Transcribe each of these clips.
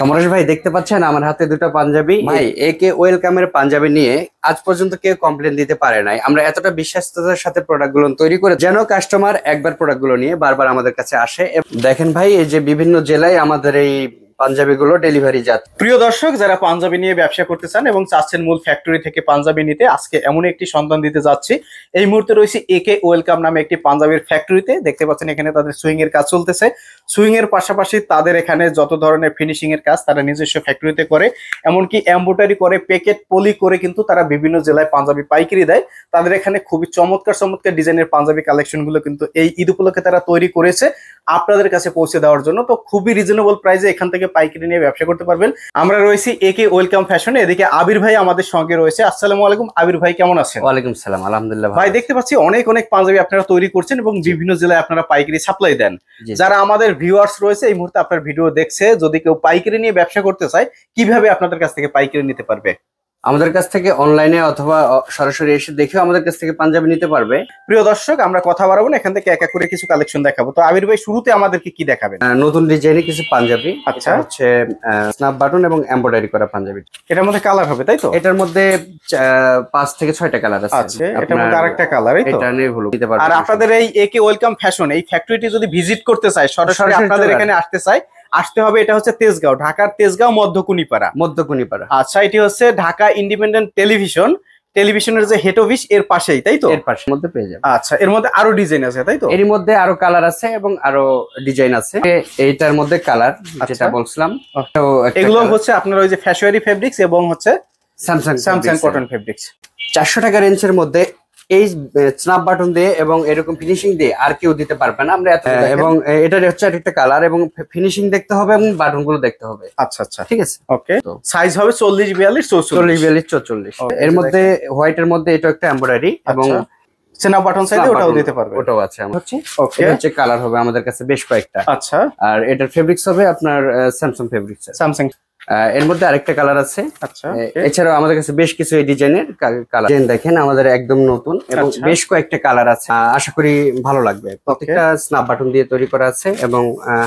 সমরেশ ভাই দেখতে পাচ্ছেন আমার হাতে দুটো পাঞ্জাবি। ভাই একে ওয়েলকামের পাঞ্জাবি নিয়ে আজ পর্যন্ত কেউ কমপ্লেন দিতে পারে নাই। আমরা এতটা বিশ্বাসতার সাথে প্রোডাক্ট গুলো তৈরি করে যেন কাস্টমার একবার প্রোডাক্ট গুলো নিয়ে বারবার আমাদের কাছে আসে। দেখেন ভাই এই যে বিভিন্ন জেলায় আমাদের এই পাঞ্জাবি গুলো ডেলিভারি যাচ্ছে। প্রিয় দর্শক, যারা পাঞ্জাবি নিয়ে ব্যবসা করতে চান এবং চাচ্ছেন মূল ফ্যাক্টরি থেকে পাঞ্জাবি নিতে, আজকে এমন একটি সন্ধান দিতে যাচ্ছি। এই মুহূর্তে রয়েছে একে ওয়েলকাম নামে একটি পাঞ্জাবির ফ্যাক্টরিতে। দেখতে পাচ্ছেন এখানে তাদের সুইং এর কাজ চলতেছে। সুইং এর পাশাপাশি তাদের এখানে যত ধরনের ফিনিশিং এর কাজ তারা নিজস্ব ফ্যাক্টরিতে করে, এমনকি এমব্রয়ডারি করে, প্যাকেট পলি করে কিন্তু তারা বিভিন্ন জেলায় পাঞ্জাবি পাইকারি দেয়। তাদের এখানে খুবই চমৎকার চমৎকার ডিজাইনের পাঞ্জাবি কালেকশন গুলো কিন্তু এই ঈদ উপলক্ষে তারা তৈরি করেছে আপনাদের কাছে পৌঁছে দেওয়ার জন্য। তো খুবই রিজনেবল প্রাইসে এখান থেকে পাইকারি নিয়ে ব্যবসা করতে পারবেন। আমরা রয়েছি একে ওয়েলকাম ফ্যাশনে। এদিকে আবির ভাই আমাদের সঙ্গে রয়েছে। আসসালামু আলাইকুম আবির ভাই, কেমন আছেন? ওয়ালাইকুম সালাম, আলহামদুলিল্লাহ ভাই। দেখতে পাচ্ছি অনেক অনেক পাঞ্জাবি আপনারা তৈরি করছেন এবং বিভিন্ন জেলায় আপনারা পাইকারি সাপ্লাই দেন। যারা আমাদের ভিউয়ার্স রয়েছে এই মুহূর্তে আপনার ভিডিও দেখছে, যদি কেউ পাইকারি নিয়ে ব্যবসা করতে চায় কিভাবে আপনাদের কাছ থেকে পাইকারি নিতে পারবে? আমাদের কাছ থেকে অনলাইনে অথবা সরাসরি এসে দেখেও আমাদের কাছ থেকে পাঞ্জাবি নিতে পারবে। প্রিয় দর্শক, আমরা কথা বাড়াবো না, এখান থেকে এক এক করে কিছু কালেকশন দেখাবো। তো আবির ভাই শুরুতে আমাদেরকে কি দেখাবেন? নতুন ডিজাইনের কিছু পাঞ্জাবি। আচ্ছা, হচ্ছে স্ন্যাপ বাটন এবং এমব্রয়ডারি করা পাঞ্জাবি। এটার মধ্যে কালার হবে তাই তো? এটার মধ্যে 5 থেকে 6টা কালার আছে। আচ্ছা, এটার মধ্যে আরেকটা কালার, এই তো? এটা নিয়ে হলো দিতে পারবেন। আর আপনাদের এই একে ওয়েলকাম ফ্যাশন এই ফ্যাক্টরিটি যদি ভিজিট করতে চায়, সরাসরি আপনাদের এখানে আসতে হবে। এটা হচ্ছে তেজগাঁও, ঢাকার তেজগাঁও মধ্যকুনিপাড়া। আচ্ছা, এটি হচ্ছে ঢাকা ইন্ডিপেন্ডেন্ট টেলিভিশনের যে হেড অফিস এর পাশেই, তাই তো? এর পাশের মধ্যে পেয়ে যাবেন। আচ্ছা, এর মধ্যে আরো ডিজাইন আছে তাই তো? এর মধ্যে আরো কালার আছে এবং আরো ডিজাইন আছে। এইটার মধ্যে কালার যেটা বলছিলাম, এগুলো হচ্ছে আপনার ওই যে ফ্যাশওয়ারি ফেব্রিক্স এবং হচ্ছে স্যামসাং কটন ফেব্রিক্স। 400 টাকা রেঞ্জের মধ্যে এই স্ন্যাপ বাটন দিয়ে এবং এরকম ফিনিশিং দিয়ে আর কেউ দিতে পারবে না। আমরা এবং এটার হচ্ছে একটা কালার এবং ফিনিশিং দেখতে হবে এবং বাটন গুলো দেখতে হবে। আচ্ছা আচ্ছা, ঠিক আছে। ওকে, সাইজ হবে 40 42 44। এর মধ্যে হোয়াইট এর মধ্যে এটা একটা এমব্রয়ডারি এবং স্ন্যাপ বাটন সাইডে ওটাও দিতে পারবে। ওটাও আছে। এটা হচ্ছে কালার হবে আমাদের কাছে বেশ কয়েকটা। আচ্ছা, আর এটার ফেব্রিক্স হবে আপনার স্যামসাং ফেব্রিক্স। এর মধ্যে আরেকটা কালার আছে। আচ্ছা, এছাড়াও আমাদের কাছে বেশ কিছু এই ডিজাইনের কালার দেখেন, আমাদের একদম নতুন এবং বেশ কয়েকটা কালার আছে। আশা করি ভালো লাগবে। প্রত্যেকটা স্ন্যাপ বাটন দিয়ে তৈরি করা আছে এবং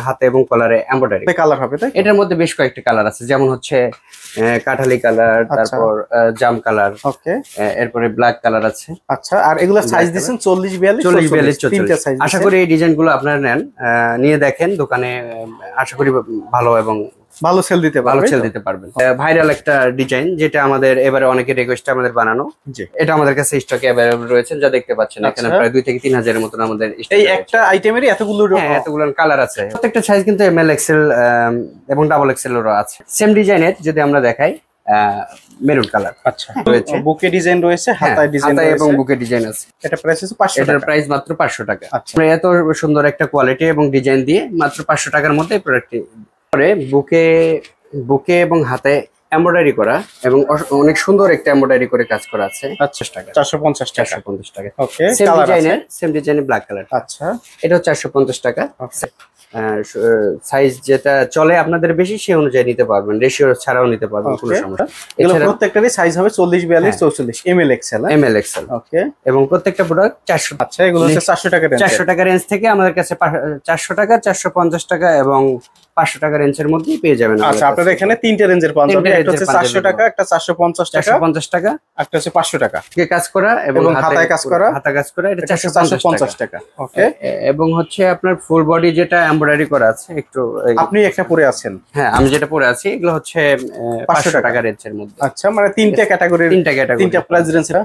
হাতে এবং কলারে এমব্রয়ডারি কালার হবে। তাই এটার মধ্যে বেশ কয়েকটা কালার আছে, যেমন হচ্ছে কাঠালি কালার, তারপর জাম কালার, ওকে, এরপরে ব্ল্যাক কালার আছে। আচ্ছা, আর এগুলো সাইজ দিয়েছেন 40 42 তিনটা সাইজ। আশা করি এই ডিজাইন গুলো আপনারা নেন, নিয়ে দেখেন দোকানে। আশা করি ভালো এবং ভালো সেল দিতে পারবেন। ভাইরাল একটা ডিজাইন যেটা আমাদের এবারে অনেকের রিকোয়েস্টে আমাদের বানানো। এটা আমাদের কাছে স্টকে अवेलेबल রয়েছে, যা দেখতে পাচ্ছেন এখানে প্রায় 2 থেকে 3 হাজারের মতো আমাদের এই একটা আইটেমেরই এতগুলো কালার আছে। প্রত্যেকটা সাইজ কিন্তু এমএল এক্সেল এবং ডাবল এক্সেল এরও আছে। সেম ডিজাইনের যদি আমরা দেখাই, মেরুন কালার। আচ্ছা, রয়েছে বুকে ডিজাইন রয়েছে, হাতায় ডিজাইন এবং বুকে ডিজাইন আছে। এটা প্রাইস আছে 500 টাকা। এটার প্রাইস মাত্র 500 টাকা। আমরা এত সুন্দর একটা কোয়ালিটি এবং ডিজাইন দিয়ে মাত্র 500 টাকার মধ্যে প্রোডাক্টটি করে বুকে এবং হাতে এমব্রয়ডারি করা এবং অনেক সুন্দর একটা এমব্রয়ডারি করে কাজ করা আছে। 450 টাকা। ওকে, সেম ডিজাইনের ব্ল্যাক কালার। আচ্ছা, এটাও 450 টাকা। সাইজ যেটা চলে আপনাদের বেশি সেই অনুযায়ী নিতে পারবেন, রেশিও ছাড়াও নিতে পারবেন, কোনো সমস্যা। এগুলো প্রত্যেকটারই সাইজ হবে 40 42 44 এমএল এক্সেল। ওকে, এবং প্রত্যেকটা প্রোডাক্ট 400। আচ্ছা, এগুলো হচ্ছে 400 টাকা রেঞ্জ। 400 টাকা রেঞ্জ থেকে আমাদের কাছে 400 টাকা, 450 টাকা এবং 500 টাকা রেঞ্জের মধ্যেই পেয়ে যাবেন। আচ্ছা, আপনাদের এখানে তিনটে রেঞ্জের পাঞ্জাবি, একটা হচ্ছে 400 টাকা, একটা 450 টাকা, একটা হচ্ছে 500 টাকা কাজ করা এবং হাতায় কাজ করা, এটা 450 টাকা। ওকে, এবং হচ্ছে আপনার ফুল বডি যেটা এমব্রয়ডারি করা আছে, একটু আপনি একটা পরে আছেন। হ্যাঁ, আমি যেটা পরে আছি, এগুলো হচ্ছে 500 টাকা রেঞ্জের মধ্যে। আচ্ছা, মানে তিনটা ক্যাটাগরি, তিনটা প্রাইস রেঞ্জের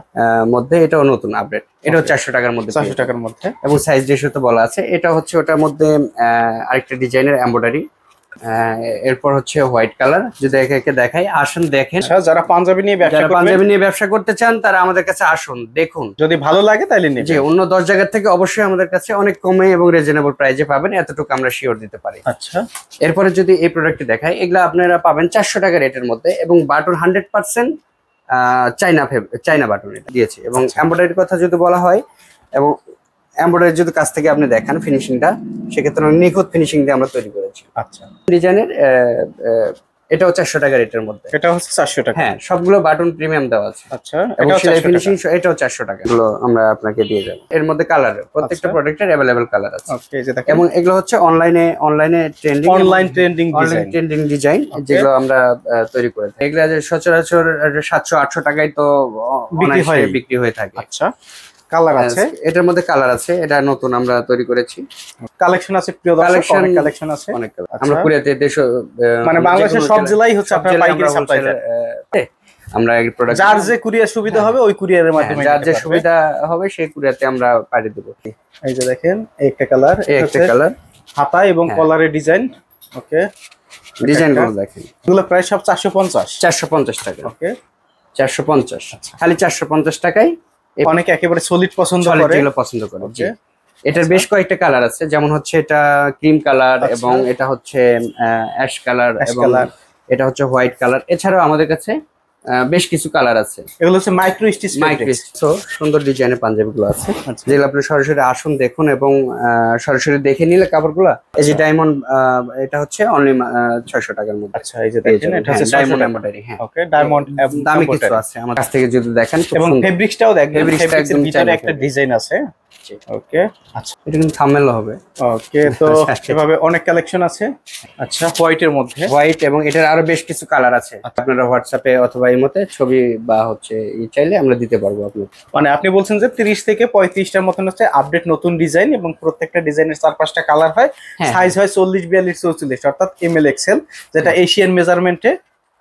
মধ্যে এটাও নতুন আপডেট। এটাও 400 টাকার মধ্যে, 400 টাকার মধ্যে এবং সাইজ রেশিও তো বলা আছে। এটা হচ্ছে ওটার মধ্যে আরেকটা ডিজাইনের এমব্রয়ডারি। এরপর হচ্ছে হোয়াইট কালার। যদি একে দেখাই, আসুন দেখেন। যারা পাঞ্জাবি নিয়ে ব্যবসা করতে চান তারা আমাদের কাছে আসুন, দেখুন, যদি ভালো লাগে তাহলে নিন। যে অন্য 10 জায়গা থেকে অবশ্যই আমাদের কাছে অনেক কমে এবং রিজনেবল প্রাইসে পাবেন, এতটুকু আমরা শিওর দিতে পারি। আচ্ছা, এরপরে যদি এই প্রোডাক্টটি দেখাই, এগুলা আপনারা পাবেন 400 টাকা রেটের মধ্যে এবং বাটন 100% চাইনা বাটন এটা দিয়েছি। এবং এমব্রয়ডারির কথা যদি বলা হয় এবং এমব্রয়ডারি যদি কাছ থেকে আপনি দেখেন ফিনিশিংটা, সেক্ষেত্রে নিখুঁত ফিনিশিং দিয়ে আমরা তৈরি করেছি। আচ্ছা, ডিজাইনের এটাও 400 টাকা রেটের মধ্যে। এটা হচ্ছে 400 টাকা। হ্যাঁ, সবগুলো বাটন প্রিমিয়াম দেওয়া আছে। আচ্ছা, এবং এটাও সেলাই 400 ফিনিশিং টাকা। এটাও 400 টাকা। এগুলো আমরা আপনাকে দিয়ে যাব। এর মধ্যে কালার, প্রত্যেকটা আচ্ছা। প্রোডাক্টের अवेलेबल কালার আছে। ওকে, এই যে দেখেন। এবং এগুলো হচ্ছে অনলাইনে ট্রেন্ডিং ডিজাইন যেগুলো আমরা তৈরি করে থাকি। এগুলো যে সচরাচর 700-800 টাকায় তো বিক্রি হয়ে থাকে। আচ্ছা, কালার আছে, এটার মধ্যে কালার আছে। এটা নতুন আমরা তৈরি করেছি। কালেকশন আছে প্রিয় দর্শক, অনেক কালেকশন আছে। অনেক আমরা কুরিয়াতে মানে বাংলাদেশের সব জেলায় হচ্ছে আপনারা পাইকারি সাপ্লাই দেন। আমরা এই প্রোডাক্ট যার যে কুরিয়ার সুবিধা হবে ওই কুরিয়ারের মাধ্যমে যার যে সুবিধা হবে সেই কুরিয়াতে আমরা পাঠিয়ে দেব। এই যে দেখেন, একটা কালার, একটা কালার, হাতা এবং কলারের ডিজাইন। ওকে, ডিজাইনগুলো দেখেন। এগুলো প্রায় সব 450 টাকা। ওকে, 450, খালি 450 টাকায়। অনেকে একেবারে সলিড পছন্দ করে, যেগুলো পছন্দ করে। এটার বেশ কয়েকটা কালার আছে, যেমন হচ্ছে এটা ক্রিম কালার, এবং এটা হচ্ছে অ্যাশ কালার, এবং এটা হচ্ছে হোয়াইট কালার। এছাড়াও আমাদের কাছে বেশ কিছু কালার আছে। এগুলো হচ্ছে মাইক্রো স্টিচ, সুন্দর ডিজাইনের পাঞ্জাবিগুলো আছে, যেগুলো আপনি সরাসরি আসুন দেখুন, এবং সরাসরি দেখে নিলে কাপড়গুলো। এই যে ডায়মন্ড, এটা হচ্ছে অনলি 600 টাকার মধ্যে। আচ্ছা, এই যে দেখেন, এটা হচ্ছে ডায়মন্ড এমব্রয়ডারি। হ্যাঁ, ওকে, ডায়মন্ড দামি কিছু আছে আমার কাছ থেকে যদি দেখেন। এবং ফেব্রিক্সটাও দেখেন, ফেব্রিক্সের ভিতরে একটা ডিজাইন আছে। ওকে, আচ্ছা, এটা কিন্তু থাম্বনেল হবে। ওকে, তো এভাবে অনেক কালেকশন আছে। আচ্ছা, হোয়াইটের মধ্যে, হোয়াইট, এবং এটার আরো বেশ কিছু কালার আছে। আপনারা হোয়াটসঅ্যাপে অথবা ইমোতে ছবি বা হচ্ছে চাইলে আমরা দিতে পারবো আপনাকে। মানে আপনি বলছেন যে 30 থেকে 35টার মতন হচ্ছে আপডেট নতুন ডিজাইন, এবং প্রত্যেকটা ডিজাইনের 4-5টা কালার হয়। সাইজ হয় 40, 42, 44, অর্থাৎ ML XL, যেটা এশিয়ান মেজারমেন্টে।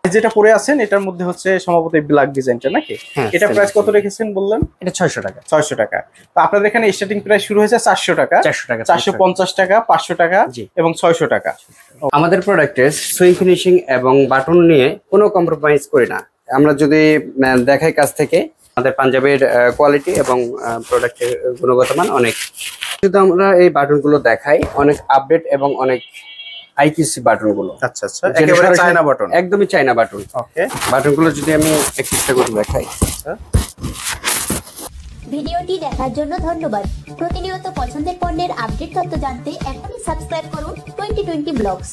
যেটা পরে আছেন এটার মধ্যে হচ্ছে সম্ভবত ব্ল্যাক ডিজাইনটা নাকি? এটা প্রাইস কত রেখেছেন বললেন? এটা 600 টাকা। 600 টাকা। তো আপনাদের এখানে স্টার্টিং প্রাইস শুরু হয়েছে 400 টাকা, 450 টাকা, 500 টাকা এবং 600 টাকা। আমাদের প্রোডাক্টের সুইং ফিনিশিং এবং বাটন নিয়ে কোনো কম্প্রোমাইজ করি না। আমরা যদি দেখাই কাছ থেকে, আমাদের পাঞ্জাবের কোয়ালিটি এবং প্রোডাক্টের গুণগত মান অনেক। যদি আমরা এই বাটনগুলো দেখাই, অনেক আপডেট এবং অনেক আইকিউসি বাটনগুলো। আচ্ছা আচ্ছা, একেবারে চায়না বাটন, একদমই চায়না বাটন। ওকে, বাটনগুলো যদি আমি একটা করে দেখাই। ভিডিওটি দেখার জন্য ধন্যবাদ। প্রতিনিয়ত পছন্দের পণ্যের আপডেট তথ্য জানতে এখনই সাবস্ক্রাইব করুন 2020 ব্লগস।